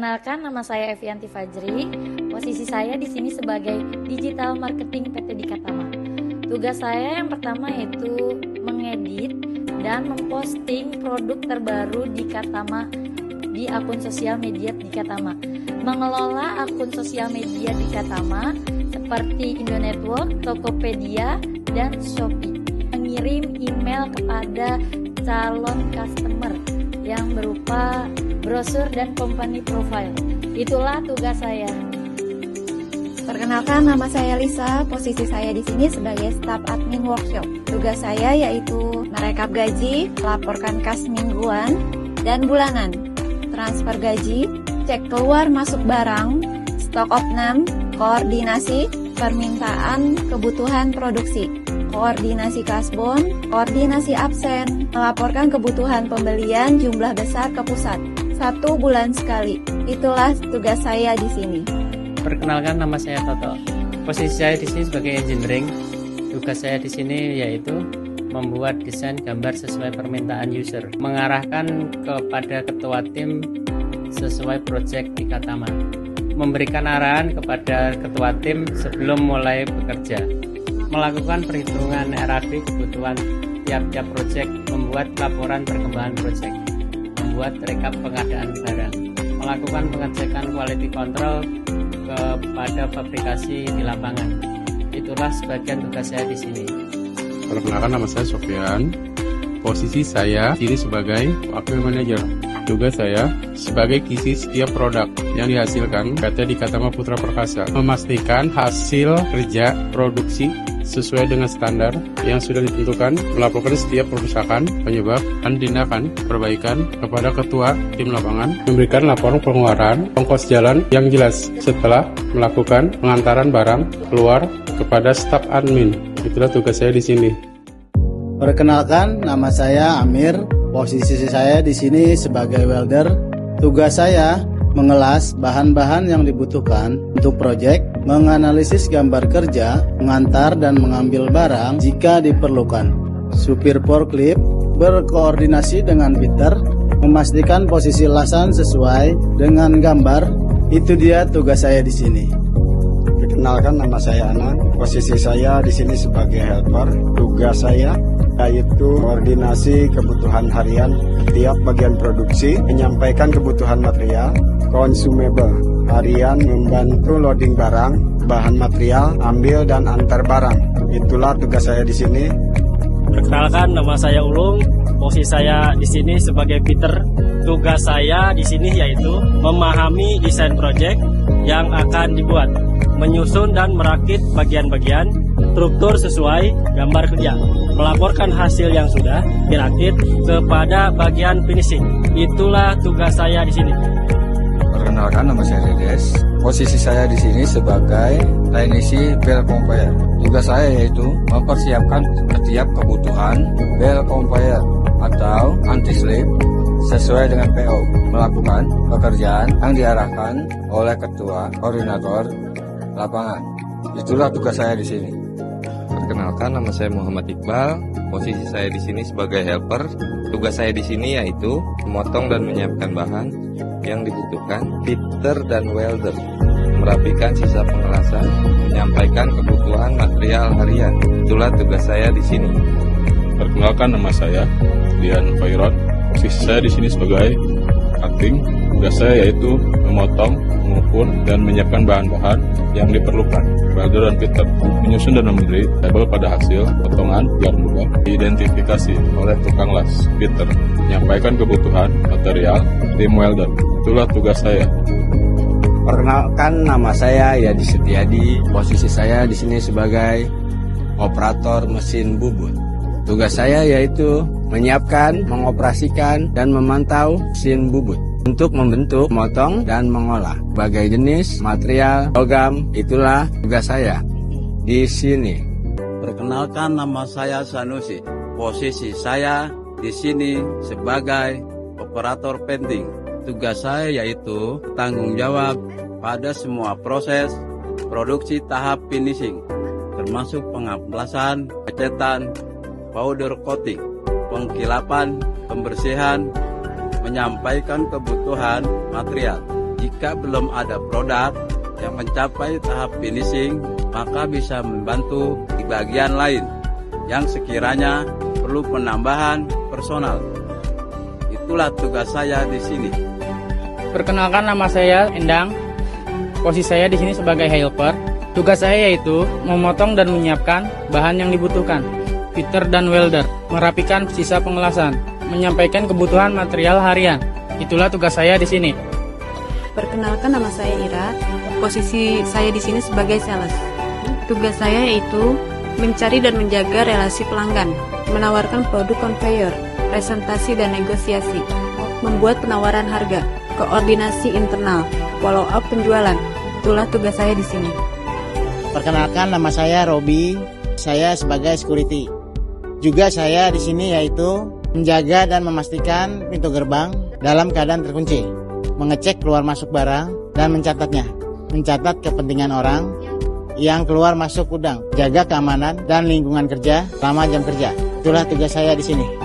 Perkenalkan, nama saya Evianti Fajri. Posisi saya di sini sebagai Digital Marketing PT Dikatama. Tugas saya yang pertama yaitu mengedit dan memposting produk terbaru Dikatama di akun sosial media Dikatama. Mengelola akun sosial media Dikatama seperti Indonetwork, Tokopedia, dan Shopee. Mengirim email kepada calon customer yang berupa brosur dan company profile. Itulah tugas saya. Perkenalkan, nama saya Lisa. Posisi saya di sini sebagai staf admin workshop. Tugas saya yaitu merekap gaji, melaporkan kas mingguan dan bulanan, transfer gaji, cek keluar masuk barang, stok opnam, koordinasi, permintaan kebutuhan produksi, koordinasi kasbon, koordinasi absen, melaporkan kebutuhan pembelian jumlah besar ke pusat 1 bulan sekali. Itulah tugas saya di sini. Perkenalkan, nama saya Toto. Posisi saya di sini sebagai engineering. Tugas saya di sini yaitu membuat desain gambar sesuai permintaan user, mengarahkan kepada ketua tim sesuai project Dikatama, memberikan arahan kepada ketua tim sebelum mulai bekerja, melakukan perhitungan RAD kebutuhan tiap-tiap proyek, membuat laporan perkembangan proyek, membuat rekap pengadaan barang, melakukan pengecekan quality control kepada fabrikasi di lapangan. Itulah sebagian tugas saya di sini. Perkenalkan, nama saya Sofyan. Posisi saya di sini sebagai wakil manajer. Tugas saya sebagai kisi setiap produk yang dihasilkan PT Dikatama Putra Perkasa, memastikan hasil kerja produksi sesuai dengan standar yang sudah ditentukan, melaporkan setiap perusakan, penyebab, dan tindakan perbaikan kepada ketua tim lapangan, memberikan laporan pengeluaran ongkos jalan yang jelas setelah melakukan pengantaran barang keluar kepada staf admin. Itulah tugas saya di sini. Perkenalkan, nama saya Amir. Posisi saya di sini sebagai welder. Tugas saya mengelas bahan-bahan yang dibutuhkan untuk proyek, menganalisis gambar kerja, mengantar dan mengambil barang jika diperlukan. Supir forklift berkoordinasi dengan fitter, memastikan posisi lasan sesuai dengan gambar. Itu dia tugas saya di sini. Perkenalkan, nama saya Anan. Posisi saya di sini sebagai helper. Tugas saya yaitu koordinasi kebutuhan harian tiap bagian produksi, menyampaikan kebutuhan material, consumable harian, membantu loading barang, bahan material, ambil dan antar barang. Itulah tugas saya di sini. Perkenalkan, nama saya Ulung. Posisi saya di sini sebagai fitter. Tugas saya di sini yaitu memahami desain proyek yang akan dibuat, menyusun dan merakit bagian-bagian, struktur sesuai gambar kerja, melaporkan hasil yang sudah dirakit kepada bagian finishing. Itulah tugas saya di sini. Perkenalkan, nama saya Dedes. Posisi saya di sini sebagai teknisi bel conveyor. Tugas saya yaitu mempersiapkan setiap kebutuhan bel conveyor atau anti-slip sesuai dengan PO, melakukan pekerjaan yang diarahkan oleh ketua koordinator lapangan. Itulah tugas saya di sini. Perkenalkan, nama saya Muhammad Iqbal. Posisi saya di sini sebagai helper. Tugas saya di sini yaitu memotong dan menyiapkan bahan yang dibutuhkan, fitter dan welder, merapikan sisa pengelasan, menyampaikan kebutuhan material harian. Itulah tugas saya di sini. Perkenalkan, nama saya Dian Fairon. Posisi saya di sini sebagai cutting. Tugas saya yaitu memotong, mengukur, dan menyiapkan bahan-bahan yang diperlukan. Welder dan fitter menyusun dan memberi label pada hasil potongan biar mudah diidentifikasi oleh tukang las. Fitter menyampaikan kebutuhan material tim welder. Itulah tugas saya. Perkenalkan, nama saya Yadi Setiadi. Posisi saya di sini sebagai operator mesin bubut. Tugas saya yaitu menyiapkan, mengoperasikan, dan memantau mesin bubut untuk membentuk, memotong, dan mengolah berbagai jenis material logam. Itulah tugas saya di sini. Perkenalkan, nama saya Sanusi. Posisi saya di sini sebagai operator penting. Tugas saya yaitu tanggung jawab pada semua proses produksi tahap finishing, termasuk pengaplasan, pengecetan, powder coating, pengkilapan, pembersihan, menyampaikan kebutuhan material, Jika belum ada produk yang mencapai tahap finishing, maka bisa membantu di bagian lain yang sekiranya perlu penambahan personal. Itulah tugas saya di sini. Perkenalkan, nama saya Endang. Posisi saya di sini sebagai helper. Tugas saya yaitu memotong dan menyiapkan bahan yang dibutuhkan, fitter dan welder, merapikan sisa pengelasan, menyampaikan kebutuhan material harian. Itulah tugas saya di sini. Perkenalkan, nama saya Ira. Posisi saya di sini sebagai sales. Tugas saya yaitu mencari dan menjaga relasi pelanggan, menawarkan produk conveyor, presentasi dan negosiasi, membuat penawaran harga, koordinasi internal, follow up penjualan. Itulah tugas saya di sini. Perkenalkan, nama saya Robi. Saya sebagai security. Juga saya di sini yaitu menjaga dan memastikan pintu gerbang dalam keadaan terkunci, mengecek keluar masuk barang dan mencatatnya, mencatat kepentingan orang yang keluar masuk gudang, jaga keamanan dan lingkungan kerja selama jam kerja. Itulah tugas saya di sini.